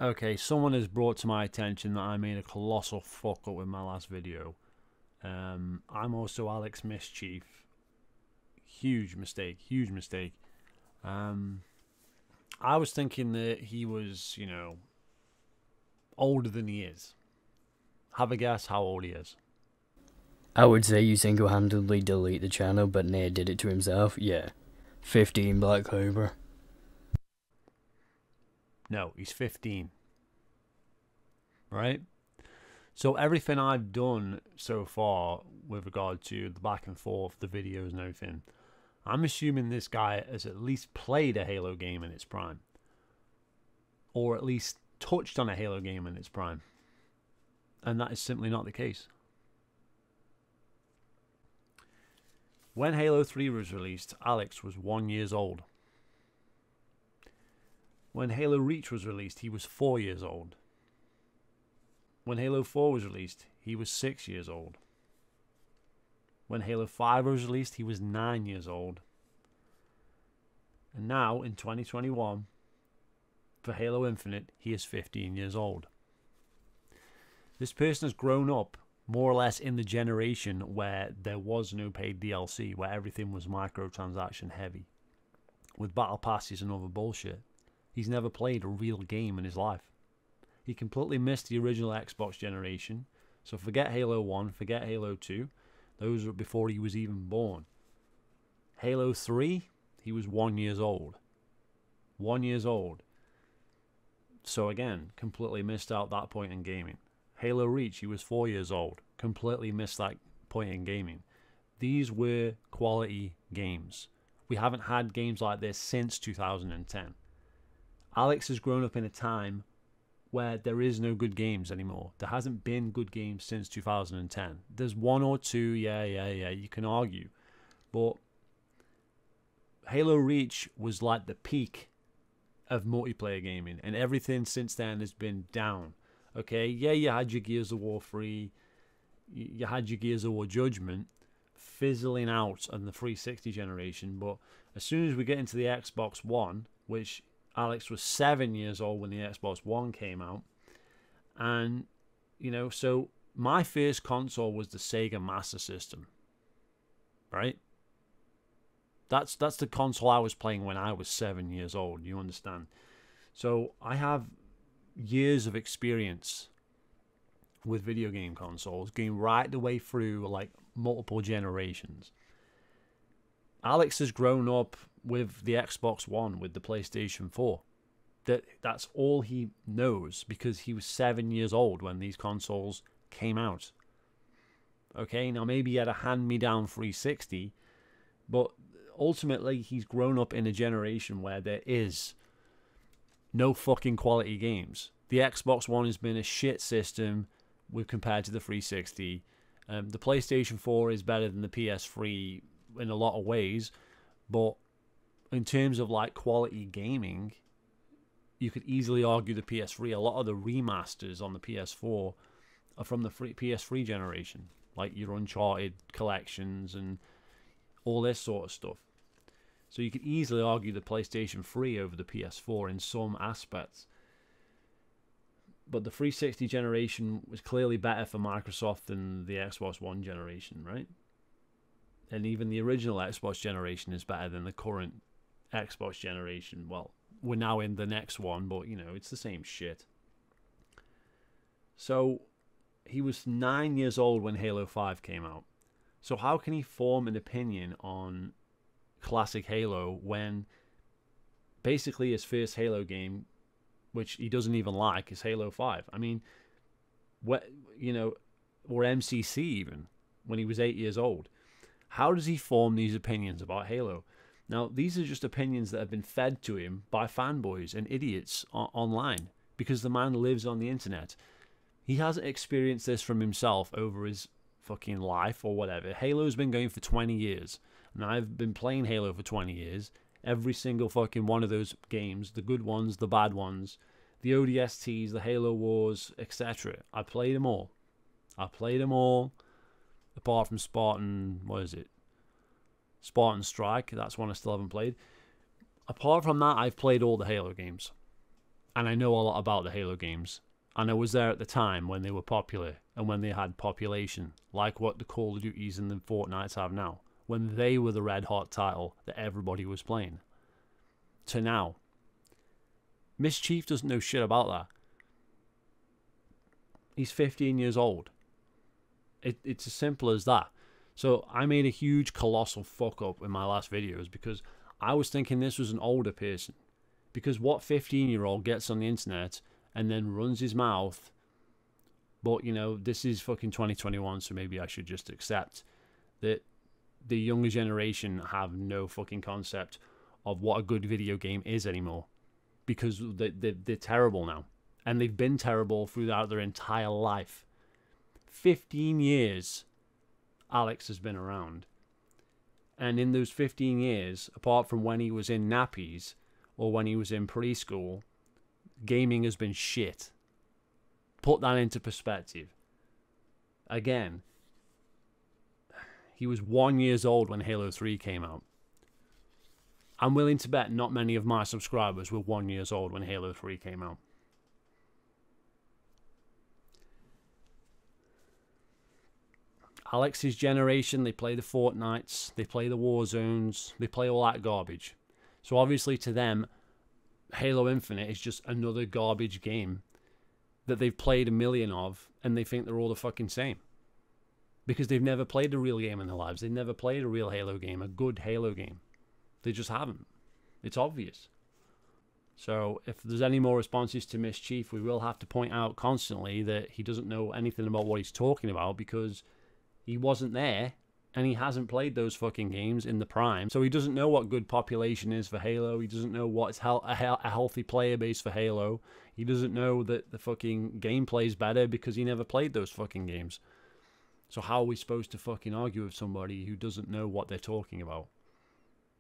Okay, someone has brought to my attention that I made a colossal fuck up with my last video. I'm also Alex Mischief. Huge mistake, huge mistake. Um, I was thinking that he was, older than he is. Have a guess how old he is. I would say you single-handedly delete the channel, but Nate did it to himself. Yeah. 15 Black Cobra. No, he's 15, right? So everything I've done so far with regard to the back and forth, the videos and everything, I'm assuming this guy has at least played a Halo game in its prime. Or at least touched on a Halo game in its prime. And that is simply not the case. When Halo 3 was released, Alex was 1 year old. When Halo Reach was released, he was 4 years old. When Halo 4 was released, he was 6 years old. When Halo 5 was released, he was 9 years old. And now, in 2021, for Halo Infinite, he is 15 years old. This person has grown up more or less in the generation where there was no paid DLC, where everything was microtransaction heavy, with battle passes and other bullshit. He's never played a real game in his life. He completely missed the original Xbox generation, so forget Halo 1, forget Halo 2. Those were before he was even born. Halo 3, he was 1 year old. 1 year old. So again, completely missed out that point in gaming. Halo Reach, he was 4 years old. Completely missed that point in gaming. These were quality games. We haven't had games like this since 2010. Alex has grown up in a time where there is no good games anymore. There hasn't been good games since 2010. There's one or two, yeah, you can argue. But Halo Reach was like the peak of multiplayer gaming, and everything since then has been down. Okay, yeah, you had your Gears of War 3, you had your Gears of War Judgment fizzling out on the 360 generation, but as soon as we get into the Xbox One, which Alex was 7 years old when the Xbox One came out, and so my first console was the Sega Master System, right? That's the console I was playing when I was 7 years old. You understand? So I have years of experience with video game consoles, going right the way through like multiple generations. Alex has grown up with the Xbox One, with the PlayStation 4. That's all he knows because he was 7 years old when these consoles came out. Okay, now maybe he had a hand-me-down 360, but ultimately he's grown up in a generation where there is no fucking quality games. The Xbox One has been a shit system with compared to the 360. The PlayStation 4 is better than the PS3 in a lot of ways, but in terms of like quality gaming, you could easily argue the PS3. A lot of the remasters on the PS4 are from the PS3 generation, like your Uncharted collections and all this sort of stuff. So you could easily argue the PlayStation 3 over the PS4 in some aspects. But the 360 generation was clearly better for Microsoft than the Xbox One generation, right? And even the original Xbox generation is better than the current Xbox generation. Well, we're now in the next one, but it's the same shit. So he was 9 years old when Halo 5 came out. So how can he form an opinion on classic Halo when basically his first Halo game, which he doesn't even like, is Halo 5? I mean, or MCC even, when he was 8 years old. How does he form these opinions about Halo? Now, these are just opinions that have been fed to him by fanboys and idiots online because the man lives on the internet. He hasn't experienced this from himself over his fucking life or whatever. Halo's been going for 20 years, and I've been playing Halo for 20 years. Every single fucking one of those games, the good ones, the bad ones, the ODSTs, the Halo Wars, etc. I played them all. Apart from Spartan, what is it? Spartan Strike, that's one I still haven't played. Apart from that, I've played all the Halo games. And I know a lot about the Halo games. And I was there at the time when they were popular and when they had population, like what the Call of Duties and the Fortnites have now, when they were the red hot title that everybody was playing. To now. Mischief doesn't know shit about that. He's 15 years old. It's as simple as that. So I made a huge colossal fuck up in my last videos because I was thinking this was an older person. Because what 15-year-old gets on the internet and then runs his mouth, but you know, this is fucking 2021, so maybe I should just accept that the younger generation have no fucking concept of what a good video game is anymore. Because they're terrible now. And they've been terrible throughout their entire life. 15 years Alex has been around. And in those 15 years, apart from when he was in nappies or when he was in preschool, gaming has been shit. Put that into perspective. Again, he was 1 year old when Halo 3 came out. I'm willing to bet not many of my subscribers were 1 year old when Halo 3 came out. Alex's generation, they play the Fortnites, they play the Warzones, they play all that garbage. So obviously to them, Halo Infinite is just another garbage game that they've played a million of, and they think they're all the fucking same. Because they've never played a real game in their lives. They've never played a real Halo game, a good Halo game. They just haven't. It's obvious. So if there's any more responses to Mischief, we will have to point out constantly that he doesn't know anything about what he's talking about because he wasn't there and he hasn't played those fucking games in the prime. So he doesn't know what good population is for Halo. He doesn't know what's a healthy player base for Halo. He doesn't know that the fucking gameplay is better because he never played those fucking games. So how are we supposed to fucking argue with somebody who doesn't know what they're talking about?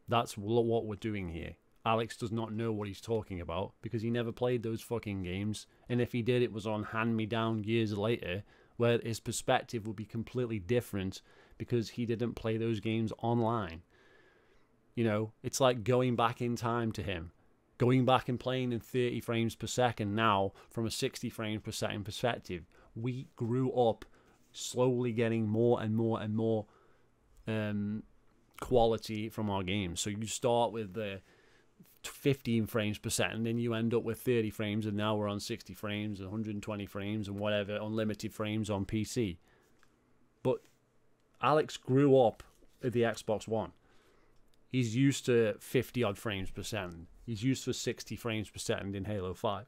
That's what we're doing here. Alex does not know what he's talking about because he never played those fucking games. And if he did, it was on hand-me-down years later, where his perspective would be completely different because he didn't play those games online. You know, it's like going back in time to him. Going back and playing in 30 frames per second now from a 60 frames per second perspective. We grew up slowly getting more and more and more quality from our games. So you start with the 15 frames per second, then you end up with 30 frames, and now we're on 60 frames and 120 frames and whatever, unlimited frames on PC. But Alex grew up at the Xbox One. He's used to 50 odd frames per second. He's used to 60 frames per second in Halo 5.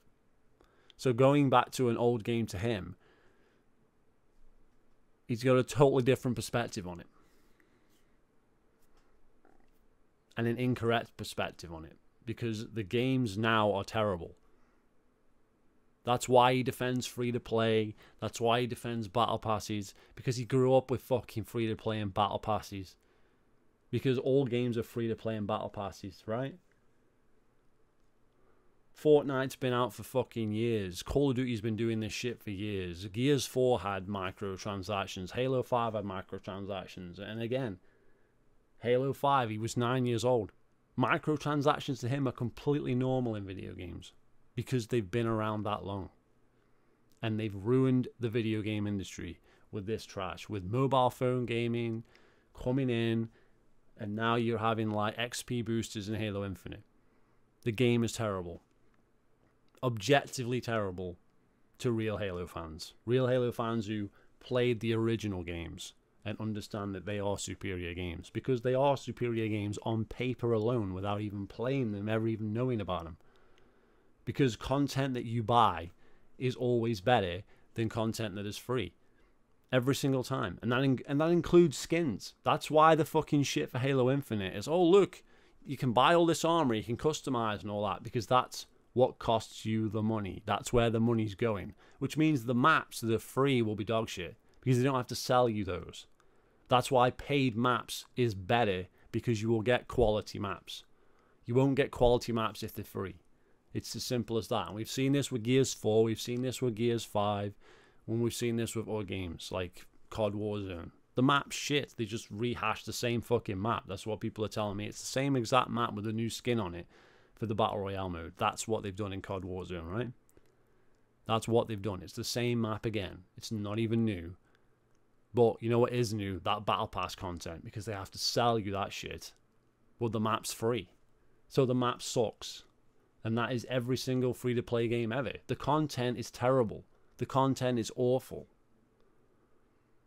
So going back to an old game to him, he's got a totally different perspective on it. And an incorrect perspective on it. Because the games now are terrible. That's why he defends free-to-play. That's why he defends battle passes. Because he grew up with fucking free-to-play and battle passes. Because all games are free-to-play and battle passes, right? Fortnite's been out for fucking years. Call of Duty's been doing this shit for years. Gears 4 had microtransactions. Halo 5 had microtransactions. And again, Halo 5, he was 9 years old. Microtransactions to him are completely normal in video games because they've been around that long. And they've ruined the video game industry with this trash. With mobile phone gaming coming in, and now you're having like XP boosters in Halo Infinite. The game is terrible. Objectively terrible to real Halo fans. Real Halo fans who played the original games and understand that they are superior games. Because they are superior games on paper alone without even playing them, ever even knowing about them. Because content that you buy is always better than content that is free. Every single time. And that includes skins. That's why the fucking shit for Halo Infinite is, oh look, you can buy all this armor, you can customize and all that. Because that's what costs you the money. That's where the money's going. Which means the maps that are free will be dog shit. Because they don't have to sell you those. That's why paid maps is better, because you will get quality maps. You won't get quality maps if they're free. It's as simple as that. And we've seen this with Gears 4, we've seen this with Gears 5, when we've seen this with other games like COD Warzone. The map's shit. They just rehash the same fucking map. That's what people are telling me. It's the same exact map with a new skin on it. for the Battle Royale mode. That's what they've done in COD Warzone, right? That's what they've done. It's the same map again. It's not even new. But you know what is new? That Battle Pass content, because they have to sell you that shit. But the map's free. So the map sucks. And that is every single free-to-play game ever. The content is terrible. The content is awful.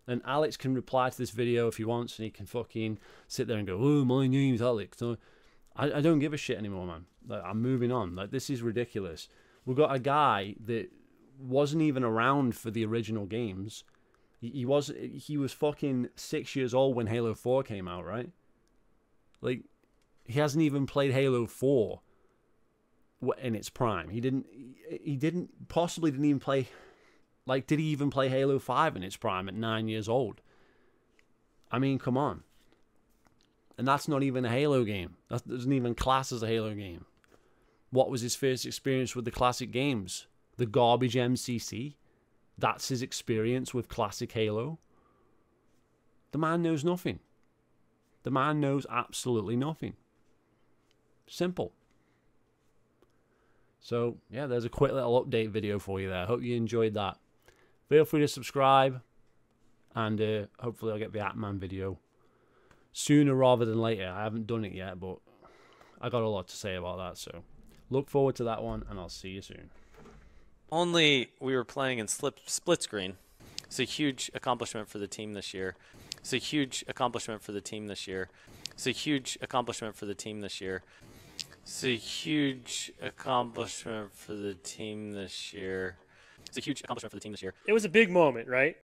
And Alex can reply to this video if he wants, and he can fucking sit there and go, oh, my name's Alex. No, I don't give a shit anymore, man. Like, I'm moving on. Like, this is ridiculous. We've got a guy that wasn't even around for the original games. He was fucking 6 years old when Halo 4 came out, right? Like, he hasn't even played Halo 4 in its prime. He possibly didn't even play, like, did he even play Halo 5 in its prime at 9 years old? I mean, come on. And that's not even a Halo game. That doesn't even class as a Halo game. What was his first experience with the classic games? The garbage MCC? That's his experience with classic Halo? The man knows nothing. The man knows absolutely nothing. Simple. So, yeah, there's a quick little update video for you there. Hope you enjoyed that. Feel free to subscribe, and hopefully I'll get the Atman video sooner rather than later. I haven't done it yet, but I got a lot to say about that, so look forward to that one, and I'll see you soon. Only we were playing in split screen. It's a huge accomplishment for the team this year. It's a huge accomplishment for the team this year. It's a huge accomplishment for the team this year. It's a huge accomplishment for the team this year. It's a huge accomplishment for the team this year. It was a big moment, right?